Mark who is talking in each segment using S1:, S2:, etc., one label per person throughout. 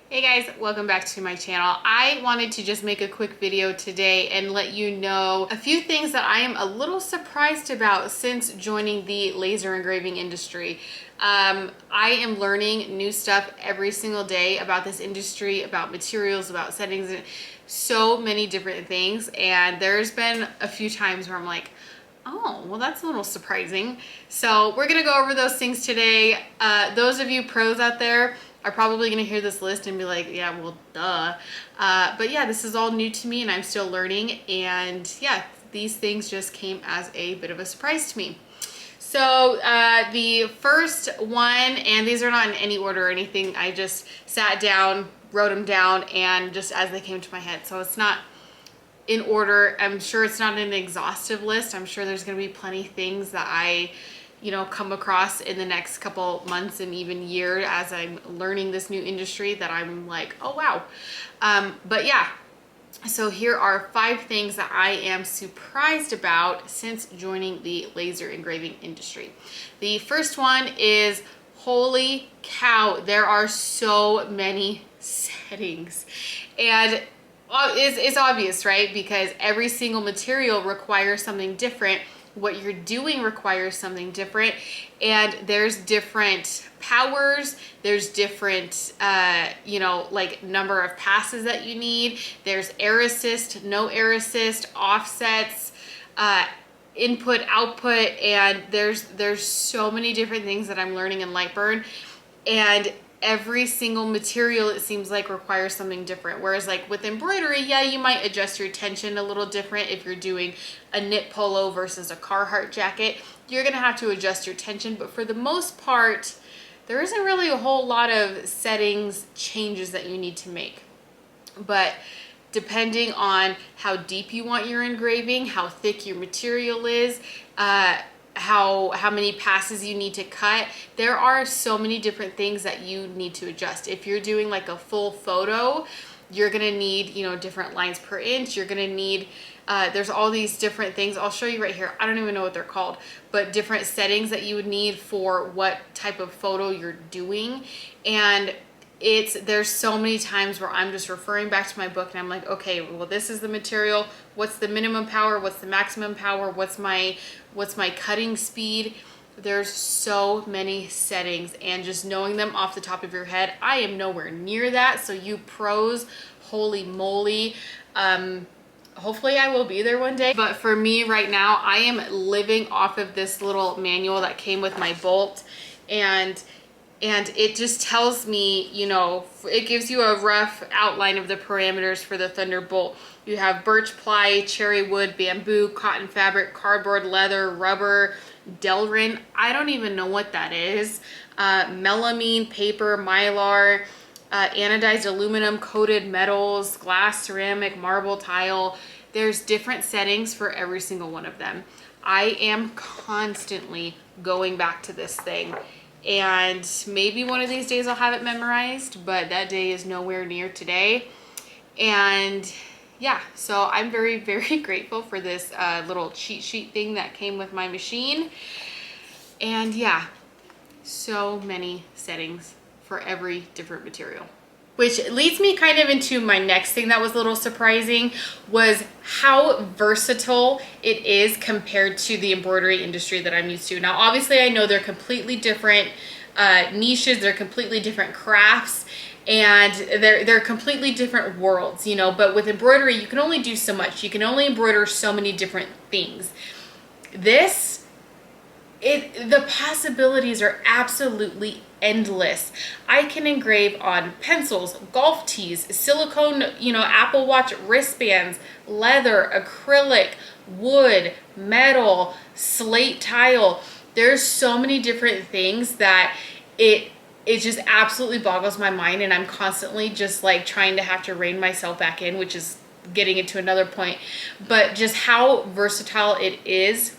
S1: Hey guys, welcome back to my channel. I wanted to just make a quick video today and let you know a few things that I am a little surprised about since joining the laser engraving industry. I am learning new stuff every single day about this industry, about materials, about settings, and so many different things. And there's been a few times where I'm like, oh, well, that's a little surprising. So we're gonna go over those things today. Those of you pros out there are probably gonna hear this list and be like, yeah, well, duh. But yeah, this is all new to me and I'm still learning. And yeah, these things just came as a bit of a surprise to me. So the first one, and these are not in any order or anything, I just sat down, wrote them down, and just as they came to my head. So it's not in order. I'm sure it's not an exhaustive list. I'm sure there's going to be plenty of things that I, come across in the next couple months and even year as I'm learning this new industry that I'm like, oh wow. But yeah, so here are 5 things that I am surprised about since joining the laser engraving industry. The first one is, holy cow, there are so many settings. And it's obvious, right? Because every single material requires something different. What you're doing requires something different. And there's different powers. There's different, like number of passes that you need. There's air assist, no air assist, offsets, input, output. And there's so many different things that I'm learning in Lightburn. And every single material, it seems like, requires something different. Whereas like with embroidery, yeah, you might adjust your tension a little different. If you're doing a knit polo versus a Carhartt jacket, you're gonna have to adjust your tension. But for the most part, there isn't really a whole lot of settings changes that you need to make. But depending on how deep you want your engraving, how thick your material is, how many passes you need to cut. There are so many different things that you need to adjust. If you're doing like a full photo, you're gonna need, different lines per inch. You're gonna need, there's all these different things. I'll show you right here. I don't even know what they're called, but different settings that you would need for what type of photo you're doing. And there's so many times where I'm just referring back to my book and I'm like, okay, well, this is the material. What's the minimum power? What's the maximum power? What's my cutting speed? There's so many settings, and just knowing them off the top of your head, I am nowhere near that. So you pros, holy moly. Hopefully I will be there one day. But for me right now, I am living off of this little manual that came with my bolt, and it just tells me, it gives you a rough outline of the parameters for the Thunderbolt. You have birch ply, cherry wood, bamboo, cotton fabric, cardboard, leather, rubber, Delrin. I don't even know what that is. Melamine, paper, mylar, anodized aluminum, coated metals, glass, ceramic, marble, tile. There's different settings for every single one of them. I am constantly going back to this thing. And maybe one of these days I'll have it memorized, but that day is nowhere near today. And yeah, so I'm very, very grateful for this little cheat sheet thing that came with my machine. And yeah, so many settings for every different material. Which leads me kind of into my next thing that was a little surprising, was how versatile it is compared to the embroidery industry that I'm used to. Now, obviously, I know they're completely different niches, they're completely different crafts, and they're completely different worlds, but with embroidery, you can only do so much. You can only embroider so many different things. The possibilities are absolutely endless. I can engrave on pencils, golf tees, silicone, Apple Watch wristbands, leather, acrylic, wood, metal, slate tile. There's so many different things that it just absolutely boggles my mind, and I'm constantly just like trying to have to rein myself back in, which is getting into another point. But just how versatile it is,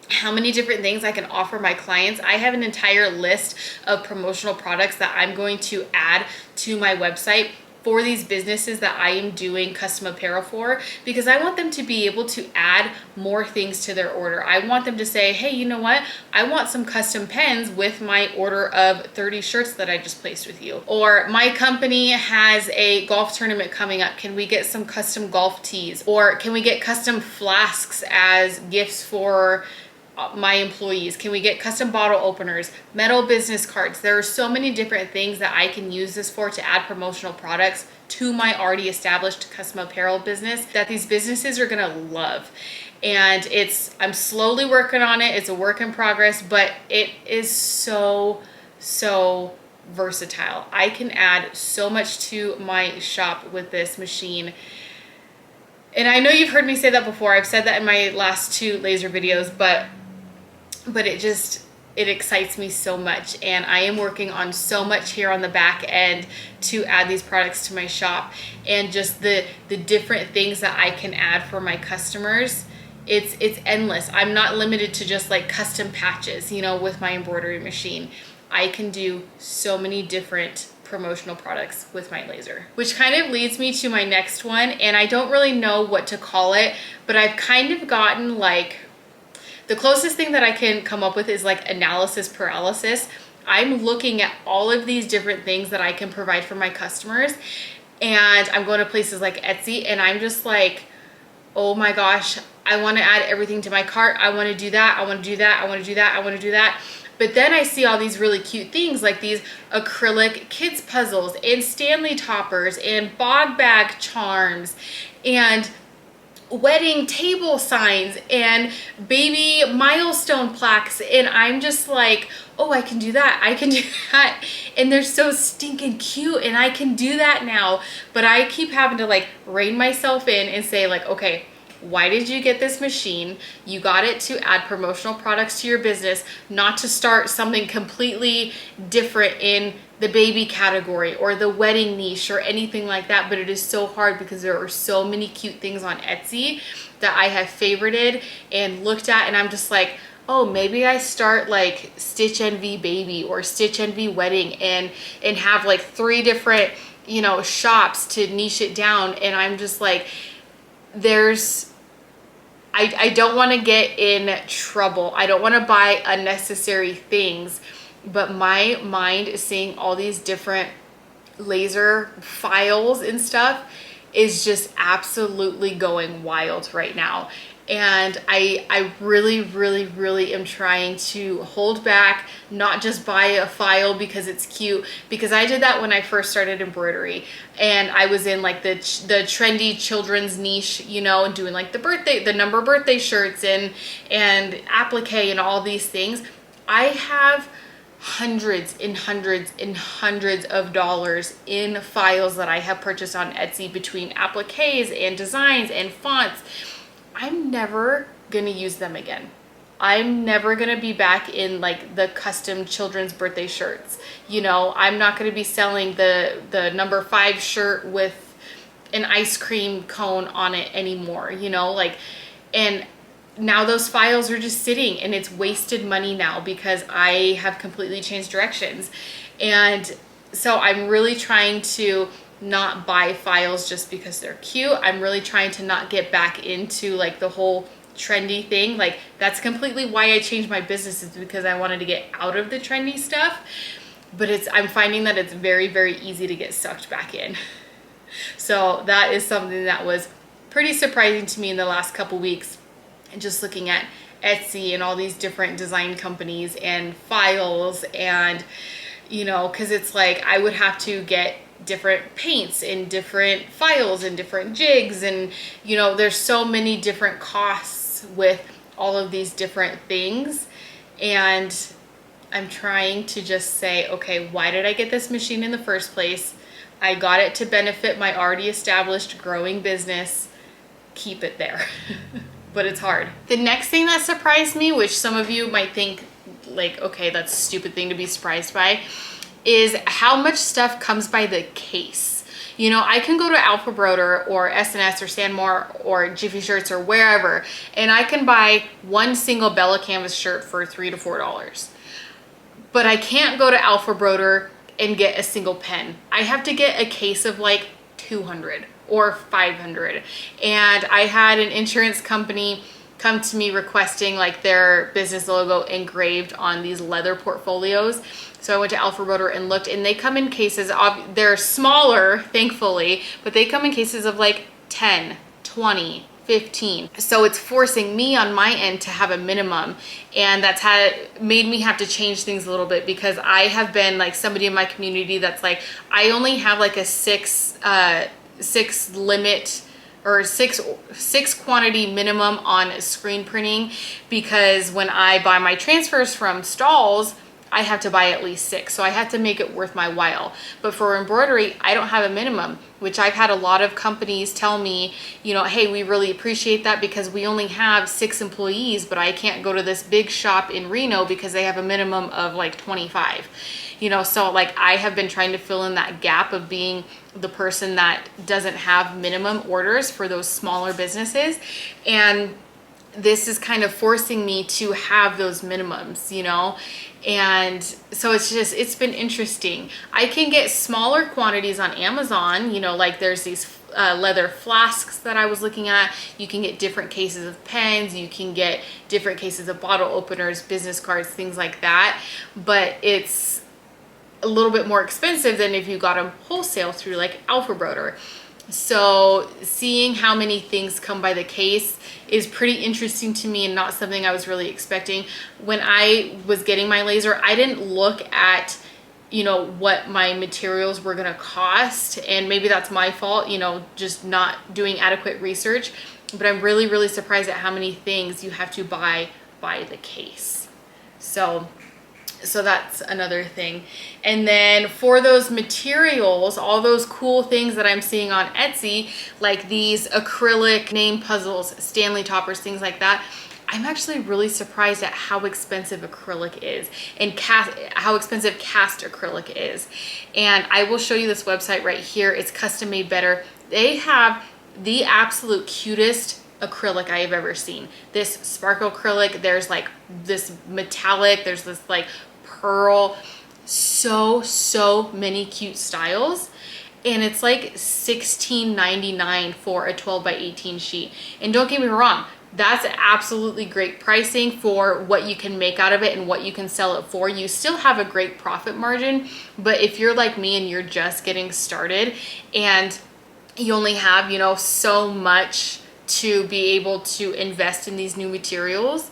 S1: how many different things I can offer my clients. I have an entire list of promotional products that I'm going to add to my website for these businesses that I am doing custom apparel for, because I want them to be able to add more things to their order. I want them to say, hey, you know what? I want some custom pens with my order of 30 shirts that I just placed with you. Or my company has a golf tournament coming up. Can we get some custom golf tees? Or can we get custom flasks as gifts for my employees? Can we get custom bottle openers, metal business cards? There are so many different things that I can use this for to add promotional products to my already established custom apparel business that these businesses are gonna love. And I'm slowly working on it. It's a work in progress, but it is so versatile. I can add so much to my shop with this machine. And I know you've heard me say that before. I've said that in my last 2 laser videos, but it excites me so much, and I am working on so much here on the back end to add these products to my shop, and just the different things that I can add for my customers. It's endless. I'm not limited to just like custom patches, you know, with my embroidery machine. I can do so many different promotional products with my laser, which kind of leads me to my next one. And I don't really know what to call it, but I've kind of gotten like, the closest thing that I can come up with is like analysis paralysis. I'm looking at all of these different things that I can provide for my customers, and I'm going to places like Etsy, and I'm just like, oh my gosh, I want to add everything to my cart. I want to do that. I want to do that. I want to do that. I want to do that. But then I see all these really cute things like these acrylic kids puzzles and Stanley toppers and bog bag charms and wedding table signs and baby milestone plaques, and I'm just like, oh, I can do that, I can do that, and they're so stinking cute, and I can do that now. But I keep having to like rein myself in and say like, okay, why did you get this machine? You got it to add promotional products to your business, not to start something completely different in the baby category or the wedding niche or anything like that. But it is so hard because there are so many cute things on Etsy that I have favorited and looked at, and I'm just like, oh, maybe I start like Stitch Envy Baby or Stitch Envy Wedding and have like 3 different, you know, shops to niche it down. And I'm just like, I don't want to get in trouble. I don't want to buy unnecessary things, but my mind is seeing all these different laser files and stuff is just absolutely going wild right now. And I really am trying to hold back, not just buy a file because it's cute, because I did that when I first started embroidery, and I was in like the trendy children's niche, you know, and doing like the number birthday shirts and applique and all these things. I have hundreds and hundreds of dollars in files that I have purchased on Etsy between appliques and designs and fonts. I'm never gonna use them again. I'm never gonna be back in like the custom children's birthday shirts. You know, I'm not gonna be selling the number 5 shirt with an ice cream cone on it anymore, you know, like, and now those files are just sitting, and it's wasted money now because I have completely changed directions. And so I'm really trying to not buy files just because they're cute. I'm really trying to not get back into like the whole trendy thing. Like, that's completely why I changed my business, is because I wanted to get out of the trendy stuff. But I'm finding that it's very easy to get sucked back in. So that is something that was pretty surprising to me in the last couple weeks, and just looking at Etsy and all these different design companies and files, and you know, because it's like I would have to get different paints and different files and different jigs, and you know, there's so many different costs with all of these different things. And I'm trying to just say, okay, why did I get this machine in the first place? I got it to benefit my already established growing business. Keep it there. But it's hard. The next thing that surprised me, which some of you might think like, okay, that's a stupid thing to be surprised by, is how much stuff comes by the case. You know, I can go to Alpha Broder or S&S or Stanmore or Jiffy Shirts or wherever, and I can buy one single Bella Canvas shirt for $3 to $4. But I can't go to Alpha Broder and get a single pen. I have to get a case of like 200 or 500. And I had an insurance company come to me requesting like their business logo engraved on these leather portfolios. So I went to Alpha Rotor and looked, and they come in cases of, they're smaller, thankfully, but they come in cases of like 10, 20, 15. So it's forcing me on my end to have a minimum, and that's made me have to change things a little bit, because I have been like somebody in my community that's like, I only have like a six limit or six quantity minimum on screen printing, because when I buy my transfers from stalls, I have to buy at least 6. So I have to make it worth my while. But for embroidery, I don't have a minimum, which I've had a lot of companies tell me, you know, hey, we really appreciate that because we only have 6 employees, but I can't go to this big shop in Reno because they have a minimum of like 25. You know, so like I have been trying to fill in that gap of being the person that doesn't have minimum orders for those smaller businesses. And this is kind of forcing me to have those minimums, you know? And so it's been interesting. I can get smaller quantities on Amazon, you know, like there's these leather flasks that I was looking at. You can get different cases of pens, you can get different cases of bottle openers, business cards, things like that. But it's a little bit more expensive than if you got them wholesale through like Alpha Rotor. So seeing how many things come by the case is pretty interesting to me, and not something I was really expecting. When I was getting my laser, I didn't look at, you know, what my materials were gonna cost, and maybe that's my fault, you know, just not doing adequate research. But I'm really, really surprised at how many things you have to buy by the case. So that's another thing. And then for those materials, all those cool things that I'm seeing on Etsy, like these acrylic name puzzles, Stanley toppers, things like that, I'm actually really surprised at how expensive acrylic is, and how expensive cast acrylic is. And I will show you this website right here. It's Custom Made Better. They have the absolute cutest acrylic I have ever seen. This sparkle acrylic, there's like this metallic, there's this like pearl, so many cute styles, and it's like $16.99 for a 12 by 18 sheet. And don't get me wrong, that's absolutely great pricing for what you can make out of it and what you can sell it for. You still have a great profit margin, but if you're like me and you're just getting started and you only have, you know, so much to be able to invest in these new materials,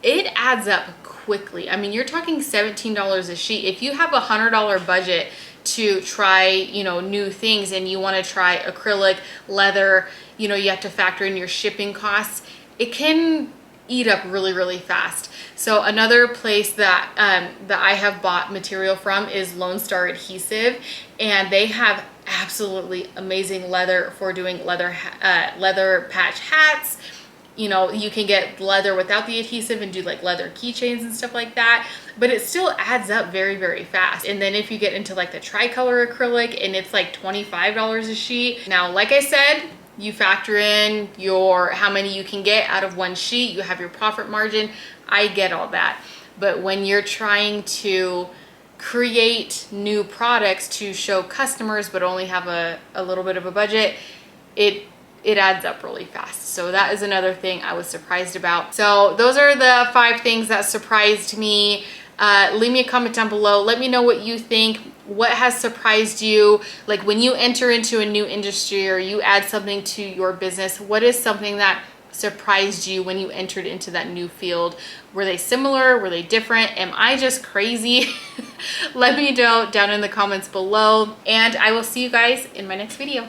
S1: it adds up quickly. I mean, you're talking $17 a sheet. If you have a $100 budget to try, you know, new things, and you want to try acrylic, leather, you know, you have to factor in your shipping costs, it can eat up really fast. So another place that that I have bought material from is Lone Star Adhesive, and they have absolutely amazing leather for doing leather patch hats. You know, you can get leather without the adhesive and do like leather keychains and stuff like that, but it still adds up very fast. And then if you get into like the tricolor acrylic, and it's like $25 a sheet. Now, like I said, you factor in your how many you can get out of one sheet, you have your profit margin. I get all that. But when you're trying to create new products to show customers but only have a little bit of a budget, it adds up really fast. So that is another thing I was surprised about. So those are the 5 things that surprised me. Leave me a comment down below. Let me know what you think. What has surprised you? Like when you enter into a new industry or you add something to your business, what is something that surprised you when you entered into that new field? Were they similar? Were they different? Am I just crazy? Let me know down in the comments below, and I will see you guys in my next video.